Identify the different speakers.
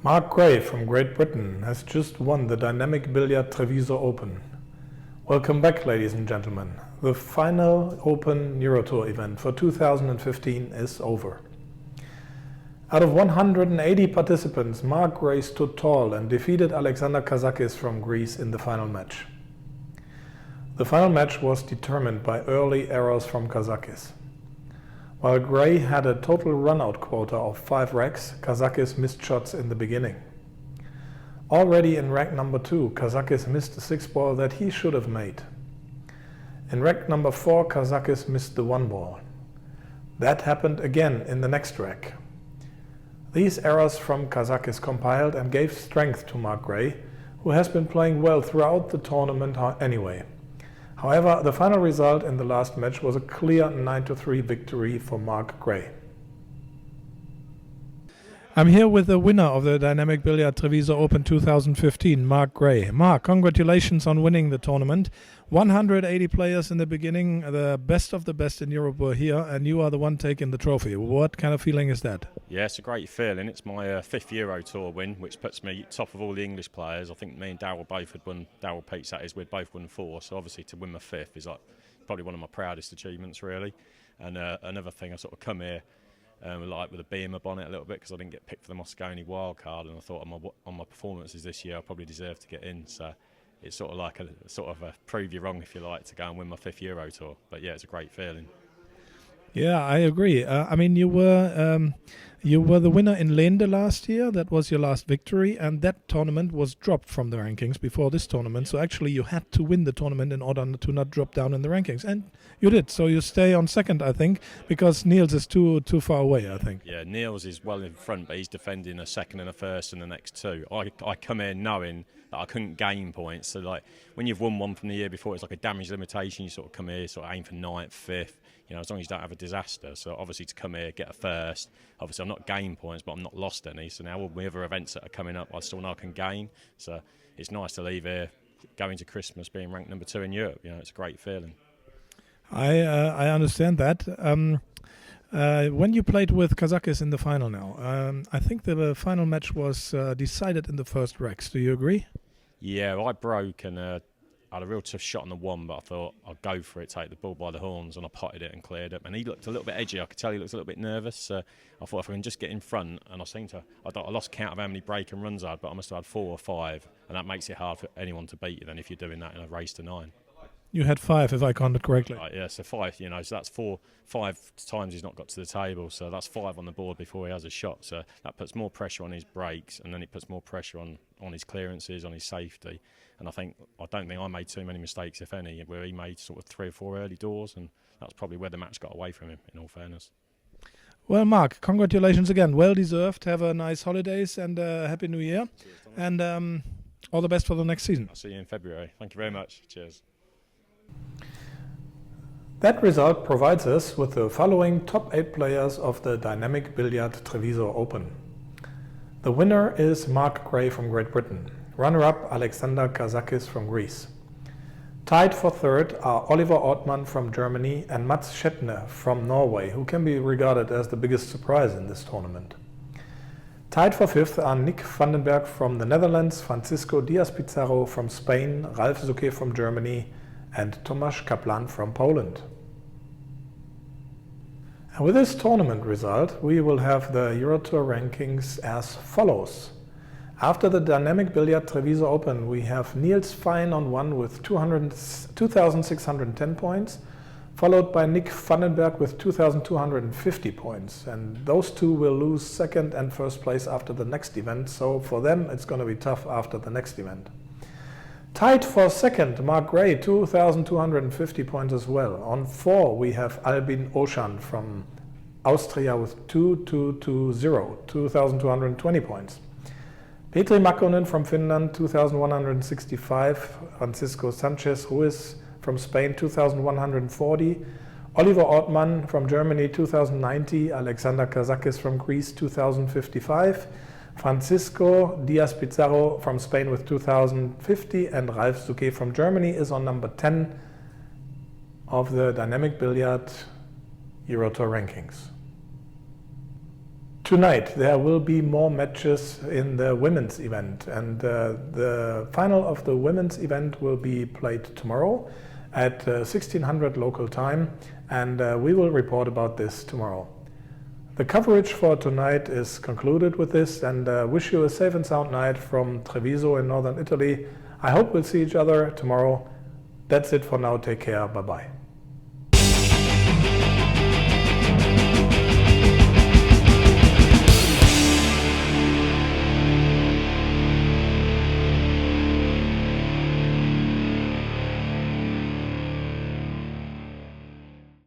Speaker 1: Mark Gray from Great Britain has just won the Dynamic Billard Treviso Open. Welcome back, ladies and gentlemen. The final Open Eurotour event for 2015 is over. Out of 180 participants, Mark Gray stood tall and defeated Alexander Kazakis from Greece in the final match. The final match was determined by early errors from Kazakis. While Gray had a total run-out quota of 5 racks, Kazakis missed shots in the beginning. Already in rack number 2, Kazakis missed a 6-ball that he should have made. In rack number 4, Kazakis missed the 1-ball. That happened again in the next rack. These errors from Kazakis compiled and gave strength to Mark Gray, who has been playing well throughout the tournament anyway. However, the final result in the last match was a clear 9-3 victory for Mark Gray. I'm here with the winner of the Dynamic Billard Treviso Open 2015, Mark Gray. Mark, congratulations on winning the tournament. 180 players in the beginning, the best of the best in Europe were here, and you are the one taking the trophy. What kind of feeling is that?
Speaker 2: Yeah, it's a great feeling. It's my 5th Euro Tour win, which puts me top of all the English players. I think me and Darryl both had won, Darryl Pete's that is, we'd both won 4, so obviously to win my 5th is like probably one of my proudest achievements, really. And another thing, I sort of come here like with a bee in my bonnet a little bit because I didn't get picked for the Mosconi wildcard, and I thought on my performances this year I probably deserved to get in. So it's sort of like a prove you wrong, if you like, to go and win my 5th Euro Tour. But yeah, it's a great feeling.
Speaker 1: Yeah, I agree. I mean, you were the winner in Lende last year. That was your last victory, and that tournament was dropped from the rankings before this tournament. So actually, you had to win the tournament in order to not drop down in the rankings, and you did. So you stay on 2nd, I think, because Niels is too far away, I think.
Speaker 2: Yeah, Niels is well in front, but he's defending a 2nd and a 1st in the next 2. I come in knowing that I couldn't gain points. So like when you've won one from the year before, it's like a damage limitation. You sort of come here, sort of aim for 9th, 5th. You know, as long as you don't have a disaster. So obviously to come here, get a 1st. Obviously I'm not gained points, but I'm not lost any. So now all my other events that are coming up, I still know I can gain. So it's nice to leave here, going to Christmas, being ranked number 2 in Europe. You know, it's a great feeling.
Speaker 1: I understand that. When you played with Kazakis in the final now, I think the final match was decided in the first racks. Do you agree?
Speaker 2: Yeah, I broke and I had a real tough shot on the 1, but I thought I'd go for it, take the ball by the horns, and I potted it and cleared it. And he looked a little bit edgy. I could tell he looked a little bit nervous. I thought if I can just get in front, and I lost count of how many break and runs I had, but I must have had 4 or 5, and that makes it hard for anyone to beat you then if you're doing that in a race to 9.
Speaker 1: You had 5, if I counted correctly.
Speaker 2: Right, yeah, so 5, you know, so that's 5 times he's not got to the table, so that's 5 on the board before he has a shot. So that puts more pressure on his breaks, and then it puts more pressure on his clearances, on his safety. And I don't think I made too many mistakes, if any, where he made sort of 3 or 4 early doors, and that's probably where the match got away from him, in all fairness.
Speaker 1: Well, Mark, congratulations again. Well deserved. Have a nice holidays and Happy New Year.
Speaker 2: Cheers,
Speaker 1: and all the best for the next season.
Speaker 2: I'll see you in February. Thank you very much. Cheers.
Speaker 1: That result provides us with the following top 8 players of the Dynamic Billard Treviso Open. The winner is Mark Gray from Great Britain. Runner-up Alexander Kazakis from Greece. Tied for 3rd are Oliver Ortmann from Germany and Mats Schettner from Norway, who can be regarded as the biggest surprise in this tournament. Tied for 5th are Nick Vandenberg from the Netherlands, Francisco Diaz-Pizarro from Spain, Ralf Suke from Germany, and Tomasz Kaplan from Poland. And with this tournament result, we will have the Eurotour rankings as follows. After the Dynamic Billard Treviso Open, we have Niels Fein on 1 with 2,610 points, followed by Nick Vandenberg with 2,250 points. And those two will lose 2nd and 1st place after the next event, so for them it's going to be tough after the next event. Tied for 2nd, Mark Gray, 2,250 points as well. On 4 we have Albin Oschan from Austria with 2,220, 2,220 points. Petri Makkonen from Finland, 2,165. Francisco Sanchez Ruiz from Spain, 2,140. Oliver Ortmann from Germany, 2,090. Alexander Kazakis from Greece, 2,055. Francisco Diaz-Pizarro from Spain with 2,050. And Ralf Suke from Germany is on number 10 of the Dynamic Billard Eurotour rankings. Tonight there will be more matches in the women's event, and the final of the women's event will be played tomorrow at 1600 local time, and we will report about this tomorrow. The coverage for tonight is concluded with this, and wish you a safe and sound night from Treviso in northern Italy. I hope we'll see each other tomorrow. That's it for now. Take care. Bye-bye.